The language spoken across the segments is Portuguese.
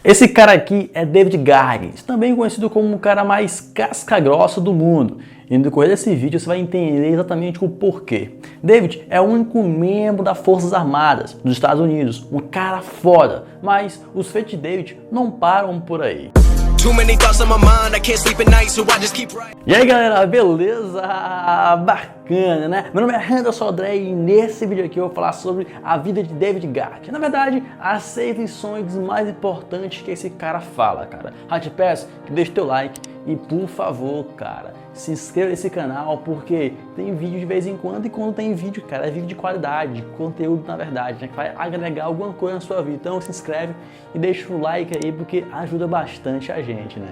Esse cara aqui é David Goggins, também conhecido como o cara mais casca-grossa do mundo. E no decorrer desse vídeo você vai entender exatamente o porquê. David é o único membro das Forças Armadas dos Estados Unidos, um cara foda, mas os feitos de David não param por aí. E aí galera, beleza? Bacana, né? Meu nome é Anderson André e nesse vídeo aqui eu vou falar sobre a vida de David Goggins. Na verdade, as 6 lições mais importantes que esse cara fala, cara. Eu te peço que deixe teu like e por favor, cara, se inscreva nesse canal porque tem vídeo de vez em quando e quando tem vídeo, cara, é vídeo de qualidade, de conteúdo na verdade, né, que vai agregar alguma coisa na sua vida. Então se inscreve e deixa o like aí porque ajuda bastante a gente, né?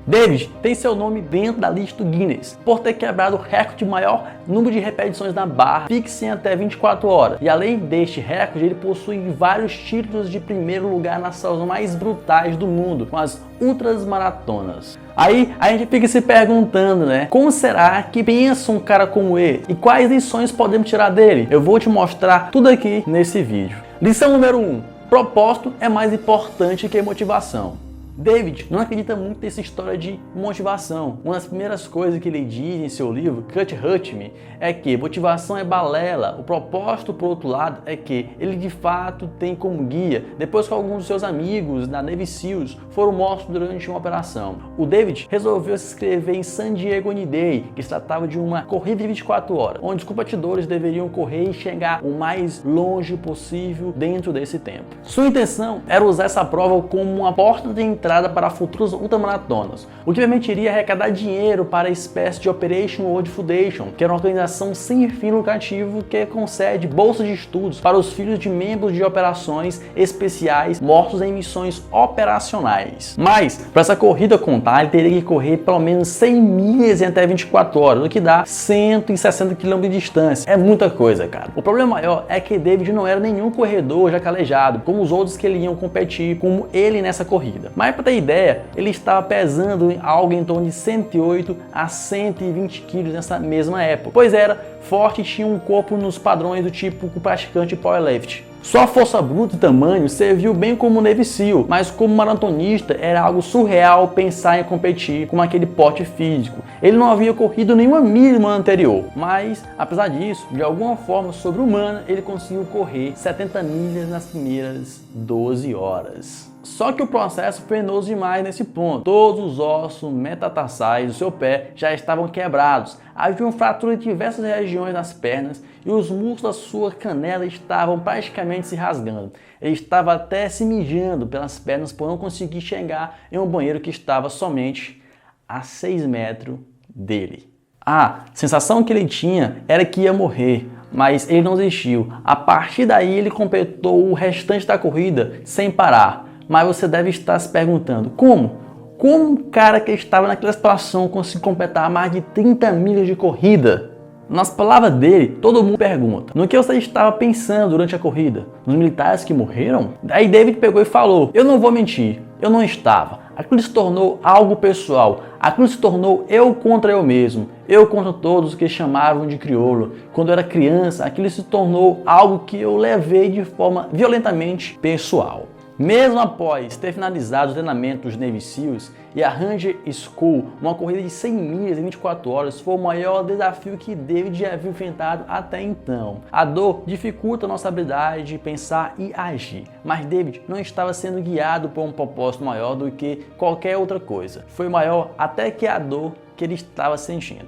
David tem seu nome dentro da lista do Guinness por ter quebrado o recorde de maior número de repetições na barra fixa em até 24 horas. E além deste recorde, ele possui vários títulos de primeiro lugar nas provas mais brutais do mundo, com as ultras maratonas. Aí a gente fica se perguntando, né? Como será que pensa um cara como ele? E quais lições podemos tirar dele? Eu vou te mostrar tudo aqui nesse vídeo. Lição número 1. Propósito é mais importante que motivação. David não acredita muito nessa história de motivação. Uma das primeiras coisas que ele diz em seu livro, Cut Hurt Me, é que motivação é balela. O propósito, por outro lado, é que ele de fato tem como guia, depois que alguns de seus amigos da Navy SEALs foram mortos durante uma operação. O David resolveu se inscrever em San Diego Day, que se tratava de uma corrida de 24 horas, onde os competidores deveriam correr e chegar o mais longe possível dentro desse tempo. Sua intenção era usar essa prova como uma porta de entrada para futuras ultramaratonas, o que permitiria arrecadar dinheiro para a espécie de Operation World Foundation, que era uma organização sem fim lucrativo que concede bolsas de estudos para os filhos de membros de operações especiais mortos em missões operacionais. Mas, para essa corrida contar, ele teria que correr pelo menos 100 milhas em até 24 horas, o que dá 160 km de distância. É muita coisa, cara. O problema maior é que David não era nenhum corredor já calejado, como os outros que ele iam competir, como ele nessa corrida. Mas para ter ideia, ele estava pesando algo em torno de 108 a 120 quilos nessa mesma época, pois era forte e tinha um corpo nos padrões do tipo praticante powerlift. Sua força bruta e tamanho serviu bem como Navy SEAL, mas como maratonista era algo surreal pensar em competir com aquele porte físico. Ele não havia corrido nenhuma milha no ano anterior, mas apesar disso, de alguma forma sobre-humana, ele conseguiu correr 70 milhas nas primeiras 12 horas. Só que o processo foi penoso demais nesse ponto. Todos os ossos metatarsais do seu pé já estavam quebrados. Havia fratura em diversas regiões das pernas e os músculos da sua canela estavam praticamente se rasgando. Ele estava até se mijando pelas pernas por não conseguir chegar em um banheiro que estava somente a 6 metros dele. A sensação que ele tinha era que ia morrer, mas ele não desistiu. A partir daí ele completou o restante da corrida sem parar. Mas você deve estar se perguntando, como? Como um cara que estava naquela situação conseguiu completar mais de 30 milhas de corrida? Nas palavras dele, todo mundo pergunta, no que você estava pensando durante a corrida? Nos militares que morreram? Aí David pegou e falou, eu não vou mentir, eu não estava. Aquilo se tornou algo pessoal, aquilo se tornou eu contra eu mesmo, eu contra todos que chamavam de crioulo. Quando eu era criança, aquilo se tornou algo que eu levei de forma violentamente pessoal. Mesmo após ter finalizado os treinamentos dos Navy SEALs e a Ranger School, uma corrida de 100 milhas em 24 horas foi o maior desafio que David já havia enfrentado até então. A dor dificulta a nossa habilidade de pensar e agir, mas David não estava sendo guiado por um propósito maior do que qualquer outra coisa. Foi maior até que a dor que ele estava sentindo.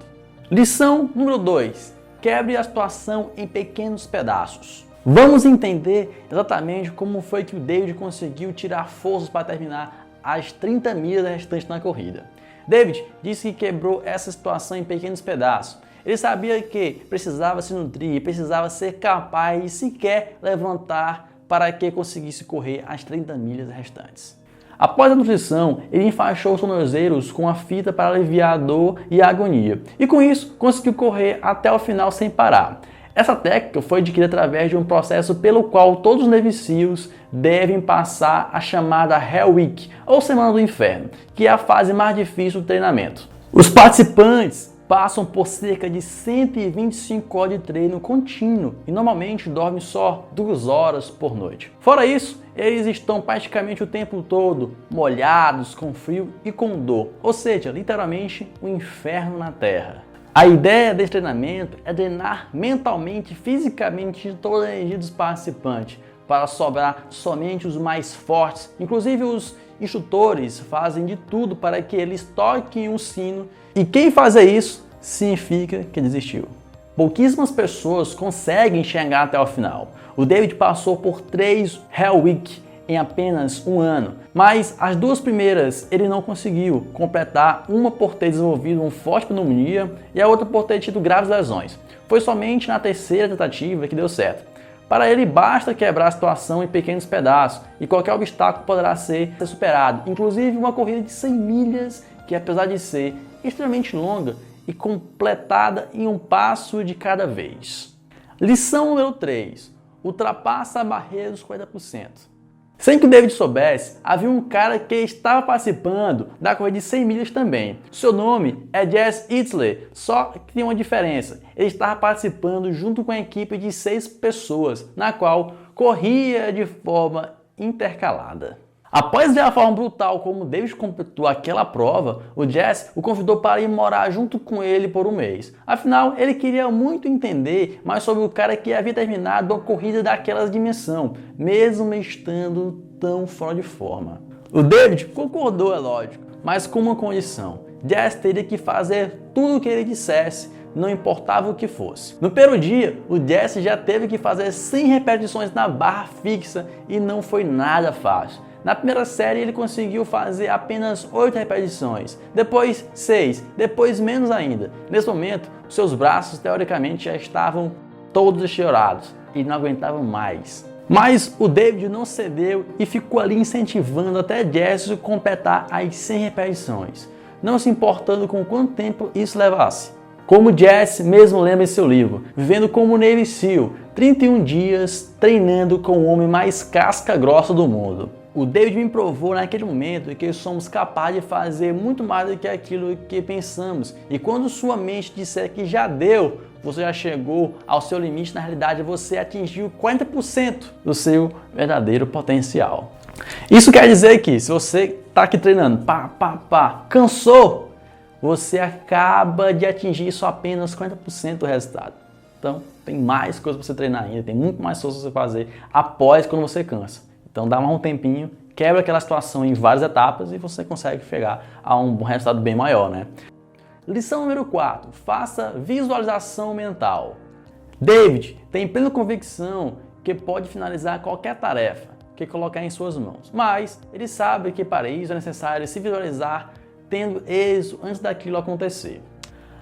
Lição número 2. Quebre a situação em pequenos pedaços. Vamos entender exatamente como foi que o David conseguiu tirar forças para terminar as 30 milhas restantes na corrida. David disse que quebrou essa situação em pequenos pedaços. Ele sabia que precisava se nutrir, precisava ser capaz de sequer levantar para que conseguisse correr as 30 milhas restantes. Após a nutrição, ele enfaixou os tornozelos com a fita para aliviar a dor e a agonia. E com isso, conseguiu correr até o final sem parar. Essa técnica foi adquirida através de um processo pelo qual todos os Navy SEALs devem passar a chamada Hell Week, ou Semana do Inferno, que é a fase mais difícil do treinamento. Os participantes passam por cerca de 125 horas de treino contínuo e normalmente dormem só 2 horas por noite. Fora isso, eles estão praticamente o tempo todo molhados, com frio e com dor, ou seja, literalmente um inferno na terra. A ideia desse treinamento é drenar mentalmente e fisicamente de toda a energia dos participantes, para sobrar somente os mais fortes. Inclusive os instrutores fazem de tudo para que eles toquem o sino, e quem fazer isso significa que desistiu. Pouquíssimas pessoas conseguem chegar até o final. O David passou por 3 Hell Week em apenas um ano, mas as 2 primeiras ele não conseguiu completar, uma por ter desenvolvido uma forte pneumonia e a outra por ter tido graves lesões. Foi somente na 3ª tentativa que deu certo. Para ele basta quebrar a situação em pequenos pedaços e qualquer obstáculo poderá ser superado, inclusive uma corrida de 100 milhas que, apesar de ser extremamente longa e completada em um passo de cada vez. Lição número 3. Ultrapassa a barreira dos 40%. Sem que o David soubesse, havia um cara que estava participando da corrida de 100 milhas também. Seu nome é Jesse Itzler, só que tem uma diferença. Ele estava participando junto com a equipe de 6 pessoas, na qual corria de forma intercalada. Após ver a forma brutal como David completou aquela prova, o Jesse o convidou para ir morar junto com ele por um mês. Afinal, ele queria muito entender mais sobre o cara que havia terminado uma corrida daquela dimensão, mesmo estando tão fora de forma. O David concordou, é lógico, mas com uma condição: Jesse teria que fazer tudo o que ele dissesse, não importava o que fosse. No primeiro dia, o Jesse já teve que fazer 100 repetições na barra fixa e não foi nada fácil. Na primeira série ele conseguiu fazer apenas 8 repetições, depois 6, depois menos ainda. Nesse momento, seus braços teoricamente já estavam todos estourados e não aguentavam mais. Mas o David não cedeu e ficou ali incentivando até Jesse completar as 100 repetições, não se importando com quanto tempo isso levasse. Como Jesse mesmo lembra em seu livro, vivendo como Navy SEAL, 31 dias treinando com o homem mais casca grossa do mundo. O David me provou naquele momento que somos capazes de fazer muito mais do que aquilo que pensamos. E quando sua mente disser que já deu, você já chegou ao seu limite, na realidade você atingiu 40% do seu verdadeiro potencial. Isso quer dizer que se você está aqui treinando, cansou, você acaba de atingir só apenas 40% do resultado. Então tem mais coisa para você treinar ainda, tem muito mais coisa para você fazer após quando você cansa. Então dá mais um tempinho, quebra aquela situação em várias etapas e você consegue chegar a um resultado bem maior, né? Lição número 4. Faça visualização mental. David tem plena convicção que pode finalizar qualquer tarefa que colocar em suas mãos, mas ele sabe que para isso é necessário se visualizar tendo êxito antes daquilo acontecer.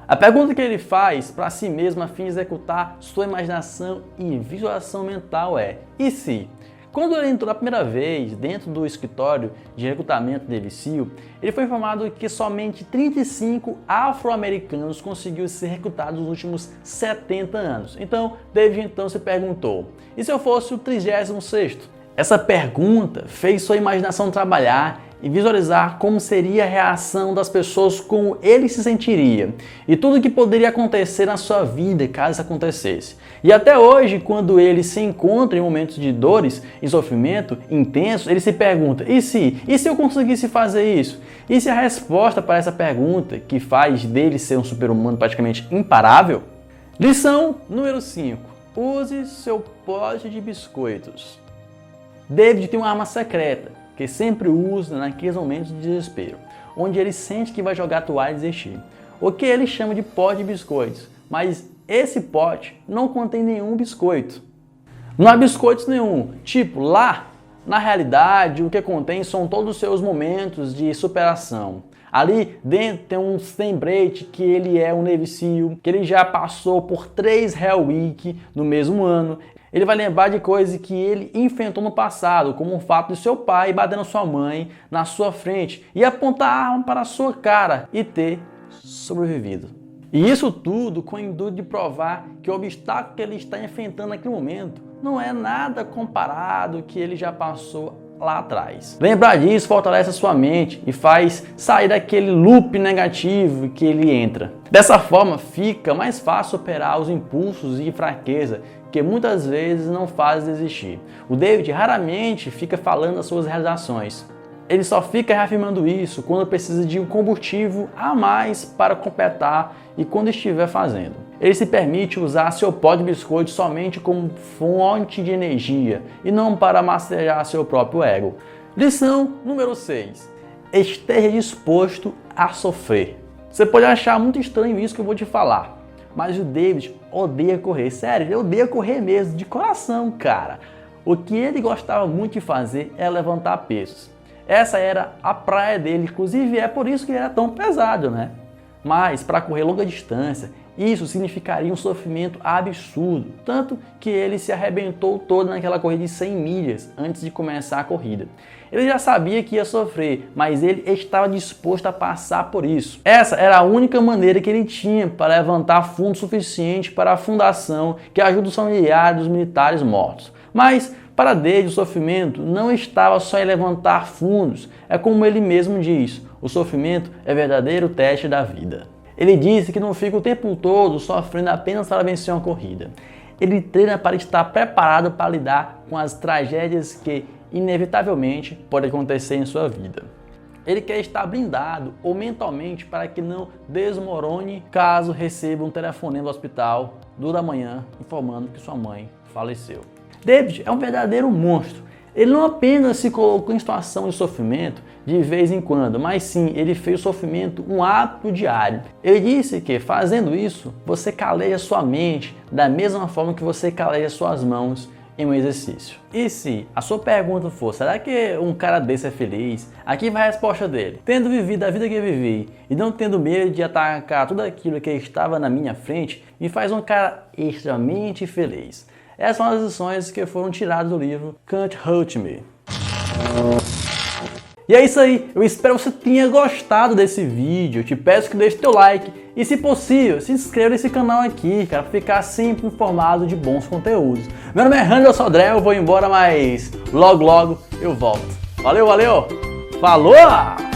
A pergunta que ele faz para si mesmo a fim de executar sua imaginação e visualização mental é: e se? Quando ele entrou a primeira vez dentro do escritório de recrutamento da Navy SEAL, ele foi informado que somente 35 afro-americanos conseguiram ser recrutados nos últimos 70 anos. Então, David se perguntou: e se eu fosse o 36º? Essa pergunta fez sua imaginação trabalhar e visualizar como seria a reação das pessoas, como ele se sentiria e tudo o que poderia acontecer na sua vida caso isso acontecesse. E até hoje, quando ele se encontra em momentos de dores e sofrimento intenso, ele se pergunta: e se eu conseguisse fazer isso? E se a resposta para essa pergunta, que faz dele ser um super-humano praticamente imparável? Lição número 5. Use seu pote de biscoitos. David tem uma arma secreta que sempre usa naqueles momentos de desespero, onde ele sente que vai jogar a toalha e desistir. O que ele chama de pote de biscoitos, mas esse pote não contém nenhum biscoito. Não há biscoitos nenhum. Tipo, lá, na realidade, o que contém são todos os seus momentos de superação. Ali dentro tem um lembrete que ele é um Navy SEAL, que ele já passou por 3 Hell Week no mesmo ano. Ele vai lembrar de coisas que ele enfrentou no passado, como o fato de seu pai bater na sua mãe na sua frente e apontar a arma para a sua cara e ter sobrevivido. E isso tudo com o intuito de provar que o obstáculo que ele está enfrentando naquele momento não é nada comparado que ele já passou lá atrás. Lembrar disso fortalece a sua mente e faz sair daquele loop negativo que ele entra. Dessa forma, fica mais fácil superar os impulsos e fraqueza que muitas vezes não fazem desistir. O David raramente fica falando das suas realizações. Ele só fica reafirmando isso quando precisa de um combustível a mais para completar e quando estiver fazendo. Ele se permite usar seu pó de biscoito somente como fonte de energia e não para massagear seu próprio ego. Lição número 6. Esteja disposto a sofrer. Você pode achar muito estranho isso que eu vou te falar, mas o David odeia correr. Sério, ele odeia correr mesmo, de coração, cara. O que ele gostava muito de fazer é levantar pesos. Essa era a praia dele, inclusive é por isso que ele era tão pesado, né? Mas para correr longa distância, isso significaria um sofrimento absurdo, tanto que ele se arrebentou todo naquela corrida de 100 milhas antes de começar a corrida. Ele já sabia que ia sofrer, mas ele estava disposto a passar por isso. Essa era a única maneira que ele tinha para levantar fundo suficiente para a fundação que ajuda os familiares dos militares mortos. Mas para David, o sofrimento não estava só em levantar fundos, é como ele mesmo diz, o sofrimento é verdadeiro teste da vida. Ele disse que não fica o tempo todo sofrendo apenas para vencer uma corrida. Ele treina para estar preparado para lidar com as tragédias que inevitavelmente podem acontecer em sua vida. Ele quer estar blindado ou mentalmente para que não desmorone caso receba um telefonema do hospital da manhã informando que sua mãe faleceu. David é um verdadeiro monstro. Ele não apenas se colocou em situação de sofrimento de vez em quando, mas sim, ele fez o sofrimento um hábito diário. Ele disse que, fazendo isso, você caleja sua mente da mesma forma que você caleja suas mãos em um exercício. E se a sua pergunta for, será que um cara desse é feliz? Aqui vai a resposta dele. Tendo vivido a vida que eu vivi e não tendo medo de atacar tudo aquilo que estava na minha frente, me faz um cara extremamente feliz. Essas são as lições que foram tiradas do livro Can't Hurt Me. E é isso aí, eu espero que você tenha gostado desse vídeo. Eu te peço que deixe teu like e, se possível, se inscreva nesse canal aqui, cara, para ficar sempre informado de bons conteúdos. Meu nome é Randall Sodré, eu vou embora, mas logo eu volto. Valeu, falou!